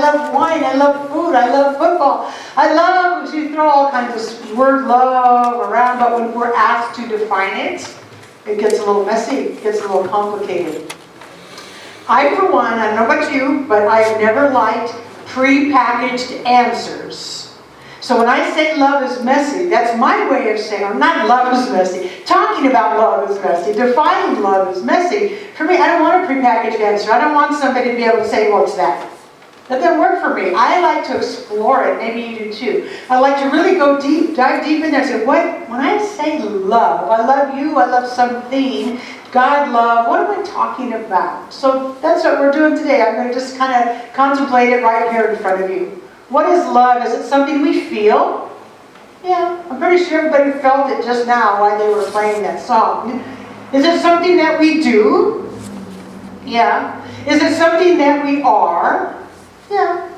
love wine, I love food, I love football. I love, you throw all kinds of word love around, but when we're asked to define it, it gets a little messy, it gets a little complicated. I, for one, I don't know about you, but I have never liked pre-packaged answers. So when I say love is messy, that's my way of saying, not love is messy. Talking about love is messy. Defining love is messy. For me, I don't want a prepackaged answer. I don't want somebody to be able to say, well, it's that. That doesn't work for me. I like to explore it. Maybe you do too. I like to really go deep, dive deep in there and say, what? When I say love, I love you, I love something, God love, what am I talking about? So that's what we're doing today. I'm going to just kind of contemplate it right here in front of you. What is love? Is it something we feel? Yeah, I'm pretty sure everybody felt it just now while they were playing that song. Is it something that we do? Yeah. Is it something that we are? Yeah.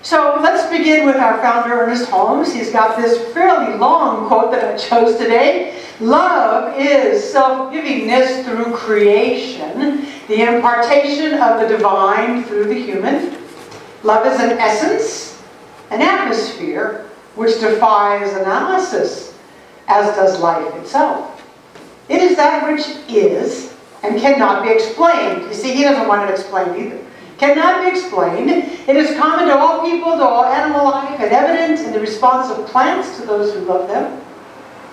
So let's begin with our founder, Ernest Holmes. He's got this fairly long quote that I chose today. Love is self-givingness through creation, the impartation of the divine through the human. Love is an essence, an atmosphere, which defies analysis, as does life itself. It is that which is and cannot be explained. You see, he doesn't want it explained either. Cannot be explained. It is common to all people, to all animal life, and evident in the response of plants to those who love them.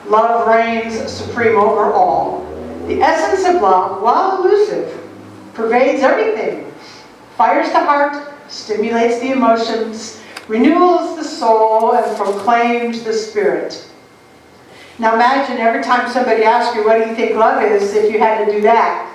Love reigns supreme over all. The essence of love, while elusive, pervades everything, fires the heart, stimulates the emotions, renewals the soul, and proclaims the spirit. Now imagine every time somebody asks you, what do you think love is, if you had to do that.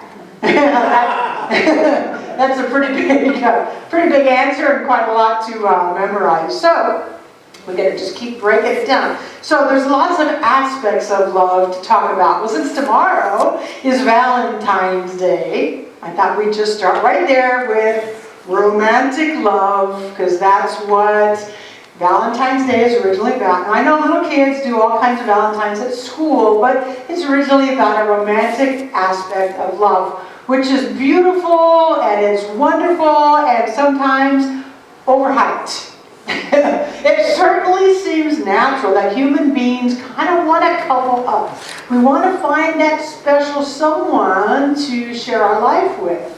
That's a pretty big answer and quite a lot to memorize. So we're going to just keep breaking it down. So there's lots of aspects of love to talk about. Well, since tomorrow is Valentine's Day, I thought we'd just start right there with romantic love, because that's what Valentine's Day is originally about. Now, I know little kids do all kinds of Valentines at school, but it's originally about a romantic aspect of love, which is beautiful and it's wonderful and sometimes overhyped. It certainly seems natural that human beings kind of want to couple up. We want to find that special someone to share our life with.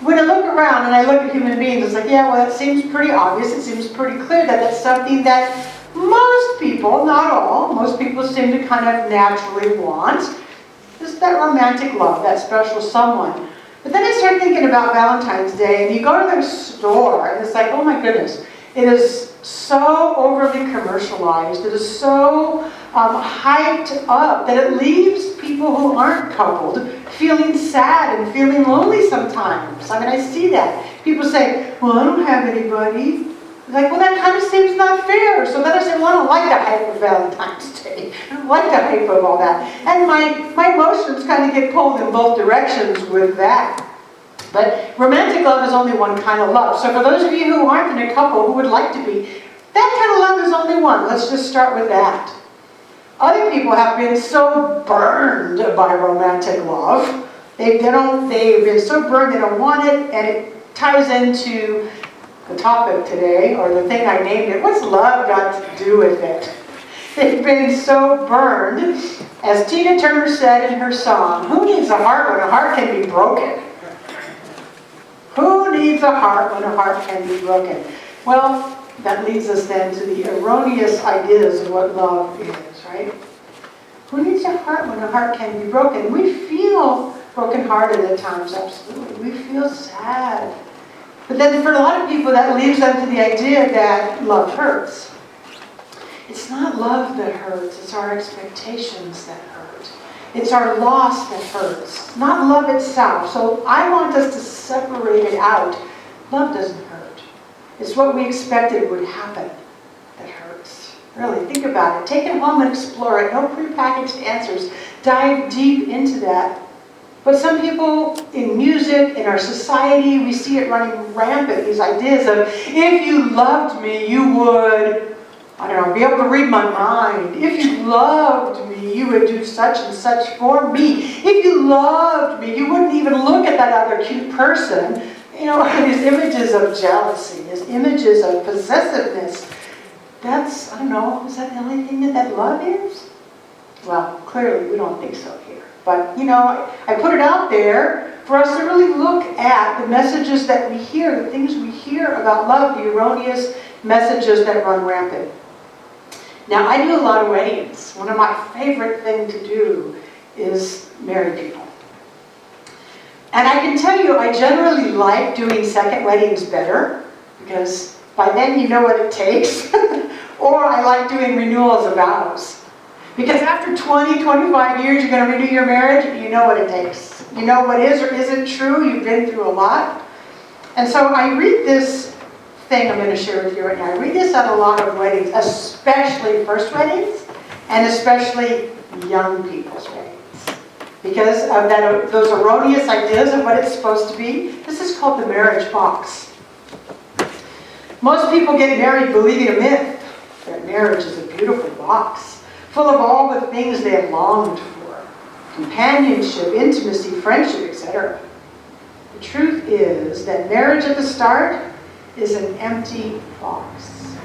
When I look around and I look at human beings, it's like, yeah, well, that seems pretty obvious. It seems pretty clear that that's something that most people, not all, most people seem to kind of naturally want. Just that romantic love, that special someone. But then I start thinking about Valentine's Day, and you go to the store, and it's like, oh my goodness, it is so overly commercialized. It is so hyped up that it leaves people who aren't coupled feeling sad and feeling lonely sometimes. I mean, I see that. People say, well, I don't have anybody. Like, well, that kind of seems not fair. So then I say, well, I don't like the hype of Valentine's Day. I don't like the hype of all that. And my emotions kind of get pulled in both directions with that. But romantic love is only one kind of love. So for those of you who aren't in a couple, who would like to be, that kind of love is only one. Let's just start with that. Other people have been so burned by romantic love. They've been so burned they don't want it, and it ties into the topic today, or the thing I named it. What's love got to do with it? They've been so burned. As Tina Turner said in her song, who needs a heart when a heart can be broken? Who needs a heart when a heart can be broken? Well, that leads us then to the erroneous ideas of what love is, right? Who needs a heart when a heart can be broken? We feel brokenhearted at times, absolutely. We feel sad. But then for a lot of people, that leads them to the idea that love hurts. It's not love that hurts, it's our expectations that hurt. It's our loss that hurts, not love itself. So I want us to separate it out. Love doesn't hurt. It's what we expected would happen that hurts. Really, think about it. Take it home and explore it. No prepackaged answers. Dive deep into that. But some people in music, in our society, we see it running rampant, these ideas of, if you loved me, you would, I don't know, be able to read my mind. If you loved me, you would do such and such for me. If you loved me, you wouldn't even look at that other cute person. You know, these images of jealousy, these images of possessiveness, that's, I don't know, is that the only thing that love is? Well, clearly we don't think so here. But, you know, I put it out there for us to really look at the messages that we hear, the things we hear about love, the erroneous messages that run rampant. Now, I do a lot of weddings. One of my favorite things to do is marry people. And I can tell you, I generally like doing second weddings better, because by then you know what it takes. Or I like doing renewals of vows. Because after 20, 25 years, you're going to renew your marriage, you know what it takes. You know what is or isn't true, you've been through a lot. And so I read this thing I'm going to share with you right now. I read this at a lot of weddings, especially first weddings, and especially young people's weddings. Because of those erroneous ideas of what it's supposed to be. This is called the marriage box. Most people get married believing a myth that marriage is a beautiful box, full of all the things they have longed for. Companionship, intimacy, friendship, etc. The truth is that marriage at the start is an empty box.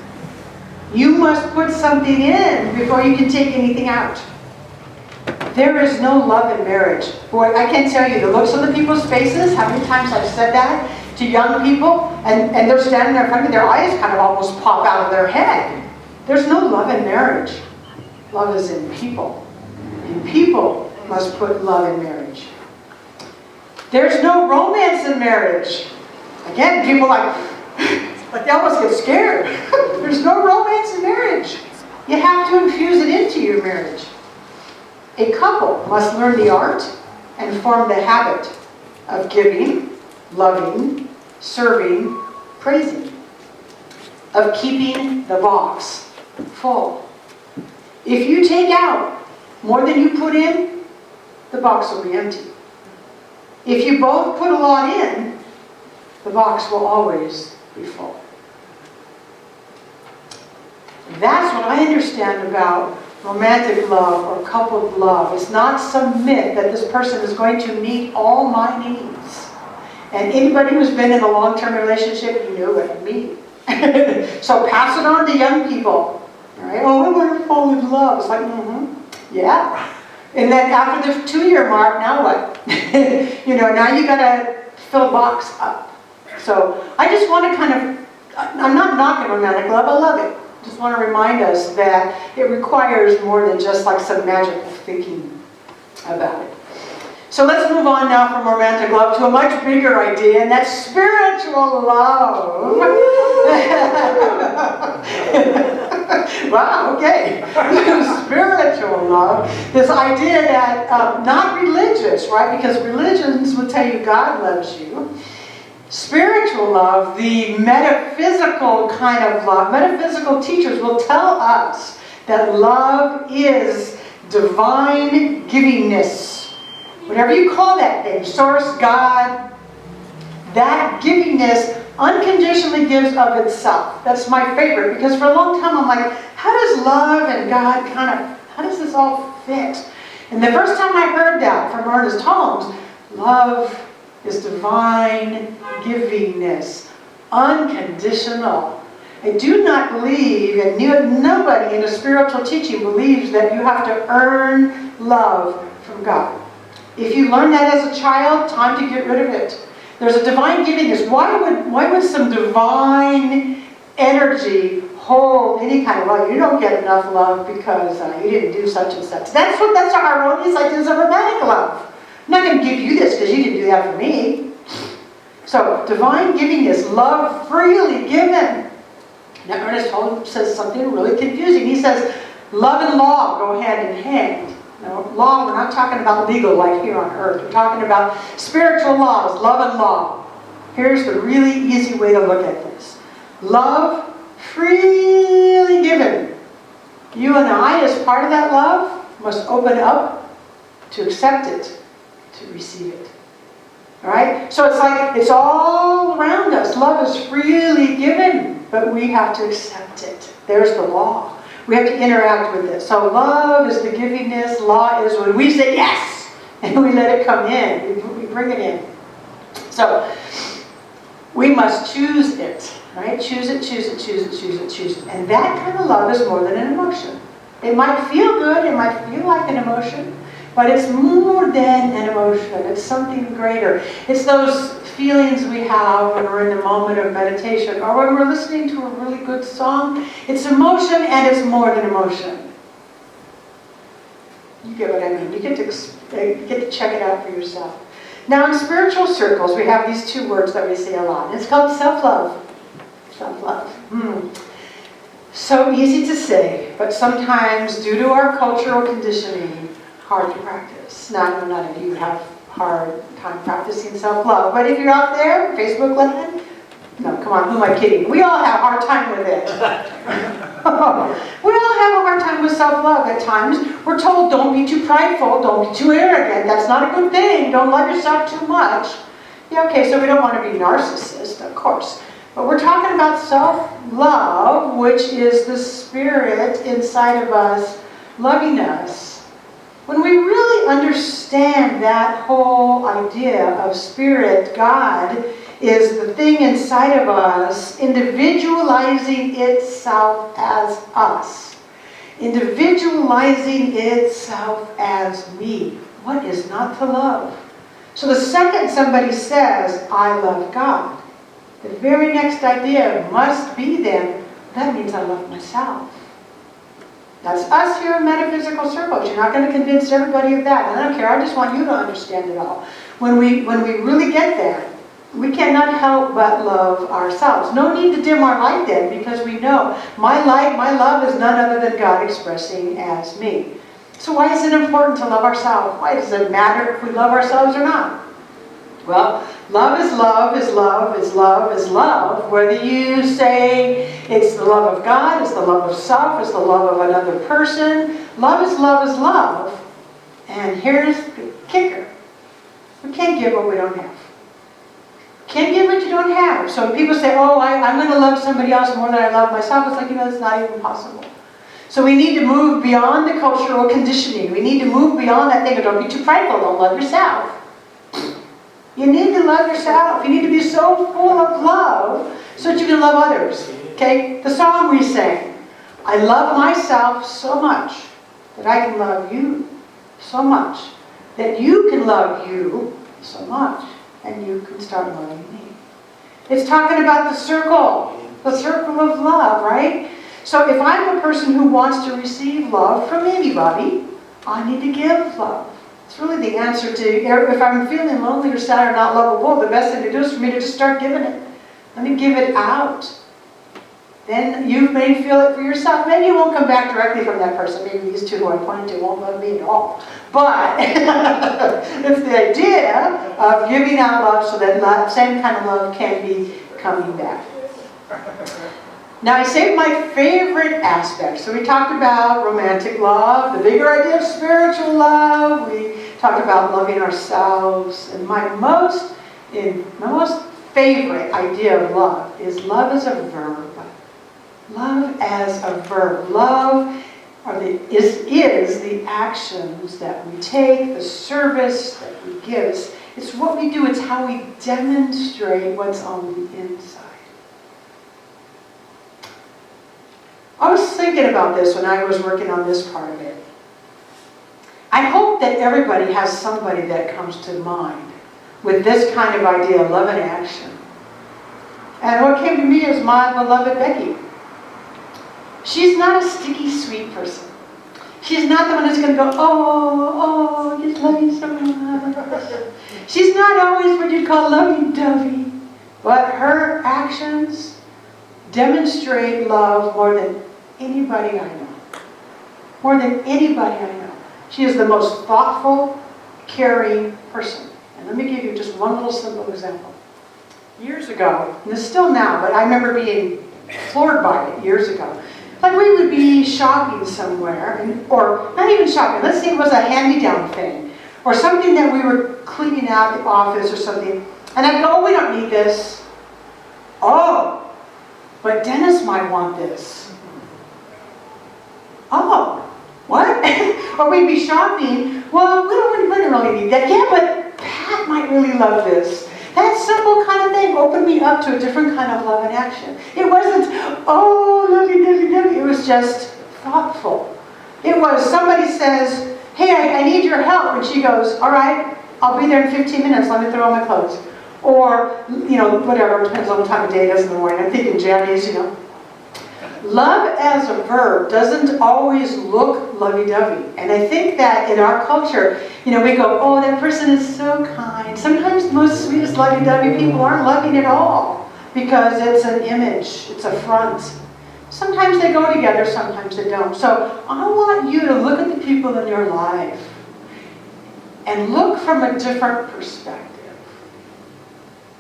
You must put something in before you can take anything out. There is no love in marriage. Boy, I can't tell you the looks on the people's faces, how many times I've said that to young people, and they're standing there in front of me, their eyes kind of almost pop out of their head. There's no love in marriage. Love is in people. And people must put love in marriage. There's no romance in marriage. Again, people like they almost get scared. There's no romance in marriage. You have to infuse it into your marriage. A couple must learn the art and form the habit of giving, loving, serving, praising, of keeping the box full. If you take out more than you put in, the box will be empty. If you both put a lot in, the box will always be full. That's what I understand about romantic love or coupled love. It's not some myth that this person is going to meet all my needs. And anybody who's been in a long-term relationship, you know what I mean. So pass it on to young people. All right? Oh, I want to fall in love. It's like, yeah. And then after the 2-year mark, now what? Now you got to fill the box up. So I just want to kind of, I'm not knocking romantic love, I love it. Just want to remind us that it requires more than just like some magical thinking about it. So let's move on now from romantic love to a much bigger idea, and that's spiritual love. Wow, okay. Spiritual love. This idea that, not religious, right? Because religions will tell you God loves you. Spiritual love, the metaphysical kind of love, metaphysical teachers will tell us that love is divine givingness. Whatever you call that thing, source, God, that givingness unconditionally gives of itself. That's my favorite, because for a long time I'm like, how does love and God how does this all fit? And the first time I heard that from Ernest Holmes, love is divine givingness, unconditional. I do not believe, and nobody in a spiritual teaching believes that you have to earn love from God. If you learn that as a child, time to get rid of it. There's a divine givingness. Why would some divine energy hold any kind of love? You don't get enough love because you didn't do such and such. That's our erroneous ideas of romantic love. I'm not going to give you this because you didn't do that for me. So, divine givingness, love freely given. Now, Ernest Holmes says something really confusing. He says, love and law go hand in hand. Now, law, we're not talking about legal life here on earth. We're talking about spiritual laws, love and law. Here's the really easy way to look at this. Love freely given. You and I, as part of that love, must open up to accept it, to receive it. All right? So it's like it's all around us. Love is freely given, but we have to accept it. There's the law. We have to interact with it. So love is the givingness. Law is when we say yes, and we let it come in. We bring it in. So We must choose it, right? Choose it, choose it, choose it, choose it, choose it. And that kind of love is more than an emotion. It might feel good, it might feel like an emotion, but it's more than an emotion. It's something greater. It's those feelings we have when we're in the moment of meditation or when we're listening to a really good song. It's emotion and it's more than emotion. You get what I mean. You get to check it out for yourself. Now in spiritual circles, we have these two words that we say a lot. It's called self-love. Self-love. So easy to say, but sometimes due to our cultural conditioning, hard to practice. Now, none of you have hard time practicing self-love, but if you're out there, Facebook land, no, come on, who am I kidding? We all have a hard time with it. We all have a hard time with self-love at times. We're told, don't be too prideful, don't be too arrogant, that's not a good thing, don't love yourself too much. Yeah, okay, so we don't want to be narcissists, of course. But we're talking about self-love, which is the spirit inside of us loving us. When we really understand that whole idea of spirit, God is the thing inside of us individualizing itself as us. Individualizing itself as me. What is not to love? So the second somebody says, I love God, the very next idea must be then, that means I love myself. That's us here in metaphysical circles. You're not going to convince everybody of that. And I don't care, I just want you to understand it all. When we really get there, we cannot help but love ourselves. No need to dim our light then, because we know my light, my love is none other than God expressing as me. So why is it important to love ourselves? Why does it matter if we love ourselves or not? Well, love is love is love is love is love. Whether you say it's the love of God, it's the love of self, it's the love of another person. Love is love is love. And here's the kicker. We can't give what we don't have. Can't give what you don't have. So when people say, oh, I'm going to love somebody else more than I love myself, it's like, it's not even possible. So we need to move beyond the cultural conditioning. We need to move beyond that thing of don't be too prideful, don't love yourself. You need to love yourself. You need to be so full of love so that you can love others. Okay? The song we sang, I love myself so much that I can love you so much that you can love you so much and you can start loving me. It's talking about the circle of love, right? So if I'm a person who wants to receive love from anybody, I need to give love. It's really the answer to, if I'm feeling lonely or sad or not lovable, the best thing to do is for me to just start giving it. Let me give it out. Then you may feel it for yourself. Maybe you won't come back directly from that person. Maybe these two who I'm pointing to won't love me at all. But it's the idea of giving out love so that same kind of love can be coming back. Now I saved my favorite aspect. So we talked about romantic love, the bigger idea of spiritual love. We talked about loving ourselves. And my most favorite idea of love is love as a verb. Love as a verb. Love is the actions that we take, the service that we give. It's what we do. It's how we demonstrate what's on the inside. I was thinking about this when I was working on this part of it. I hope that everybody has somebody that comes to mind with this kind of idea of love in action. And what came to me is my beloved Becky. She's not a sticky, sweet person. She's not the one that's going to go, oh, just love you so much. She's not always what you'd call lovey-dovey. But her actions demonstrate love more than anybody I know. More than anybody I know. She is the most thoughtful, caring person. And let me give you just one little simple example. Years ago, and it's still now, but I remember being floored by it years ago. Like we would be shopping somewhere, or not even shopping, let's say it was a hand-me-down thing, or something that we were cleaning out the office or something, and I'd go, oh, we don't need this. Oh, but Dennis might want this. Oh, what? Or we'd be shopping, well, we don't really need that. Yeah, but Pat might really love this. That simple kind of thing opened me up to a different kind of love in action. It wasn't, oh, lovey-dovey-dovey. It was just thoughtful. It was, somebody says, hey, I need your help. And she goes, all right, I'll be there in 15 minutes. Let me throw on my clothes. Or, whatever, depends on the time of day it is in the morning. I'm thinking jammies, Love as a verb doesn't always look lovey-dovey. And I think that in our culture, we go, oh, that person is so kind. Sometimes the most sweetest lovey-dovey people aren't loving at all because it's an image, it's a front. Sometimes they go together, sometimes they don't. So I want you to look at the people in your life and look from a different perspective.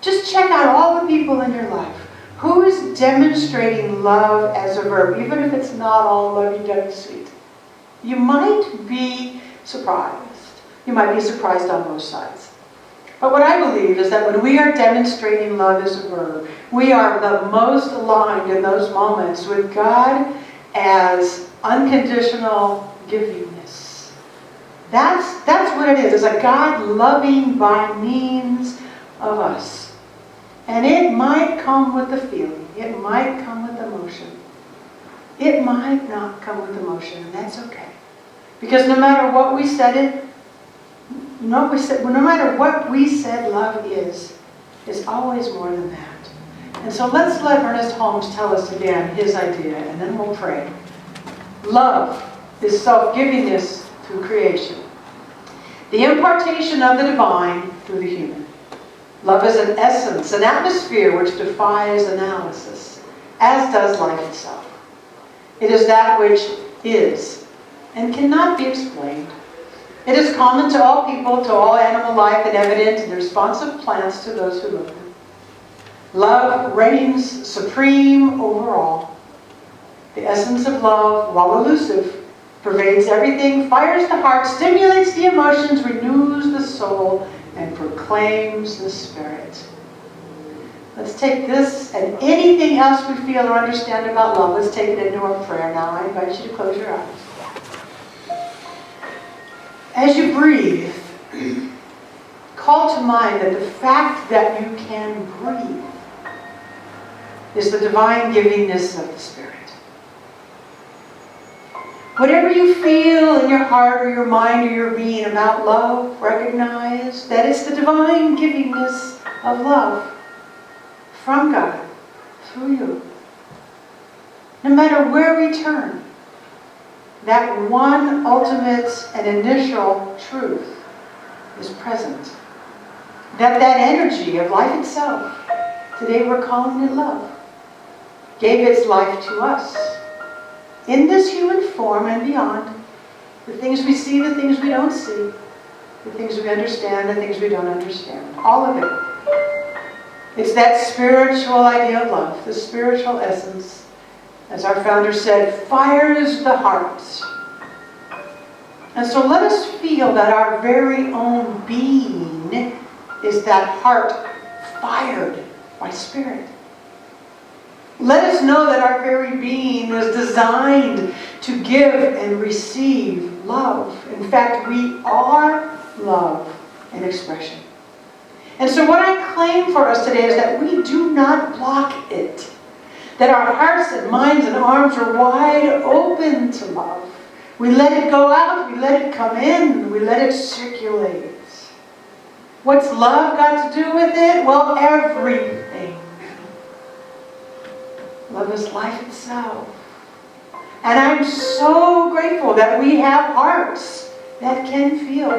Just check out all the people in your life. Who is demonstrating love as a verb, even if it's not all lovey-dovey sweet? You might be surprised. You might be surprised on both sides. But what I believe is that when we are demonstrating love as a verb, we are the most aligned in those moments with God as unconditional givingness. That's what it is. It's a God loving by means of us. And it might come with the feeling. It might come with emotion. It might not come with emotion, and that's okay. Because no matter what we said no matter what we said love is always more than that. And so let's let Ernest Holmes tell us again his idea, and then we'll pray. Love is self-givingness through creation. The impartation of the divine through the human. Love is an essence, an atmosphere which defies analysis, as does life itself. It is that which is and cannot be explained. It is common to all people, to all animal life, and evident in the response of plants to those who love them. Love reigns supreme over all. The essence of love, while elusive, pervades everything, fires the heart, stimulates the emotions, renews the soul, and proclaims the Spirit. Let's take this and anything else we feel or understand about love, let's take it into our prayer now. I invite you to close your eyes. As you breathe, call to mind that the fact that you can breathe is the divine givingness of the Spirit. Whatever you feel in your heart or your mind or your being about love, recognize that it's the divine givingness of love from God through you. No matter where we turn, that one ultimate and initial truth is present. That energy of life itself, today we're calling it love, gave its life to us. In this human form and beyond, the things we see, the things we don't see, the things we understand, the things we don't understand, all of it. It's that spiritual idea of love, the spiritual essence, as our founder said, fires the heart. And so let us feel that our very own being is that heart fired by Spirit. Let us know that our very being is designed to give and receive love. In fact, we are love in expression. And so what I claim for us today is that we do not block it. That our hearts and minds and arms are wide open to love. We let it go out, we let it come in, we let it circulate. What's love got to do with it? Well, everything. Love is life itself. And I'm so grateful that we have hearts that can feel,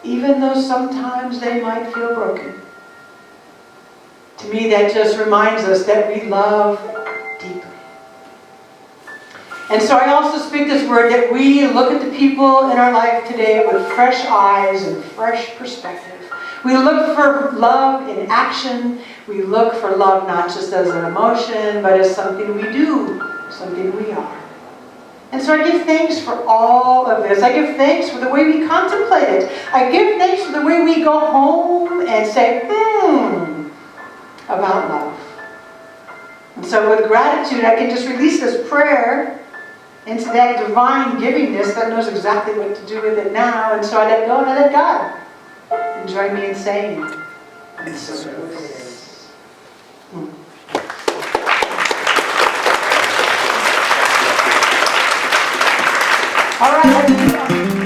even though sometimes they might feel broken. To me, that just reminds us that we love deeply. And so I also speak this word that we look at the people in our life today with fresh eyes and fresh perspective. We look for love in action. We look for love not just as an emotion, but as something we do, something we are. And so I give thanks for all of this. I give thanks for the way we contemplate it. I give thanks for the way we go home and say, about love. And so with gratitude, I can just release this prayer into that divine givingness that knows exactly what to do with it now. And so I let go and I let God. And join me in saying, All right.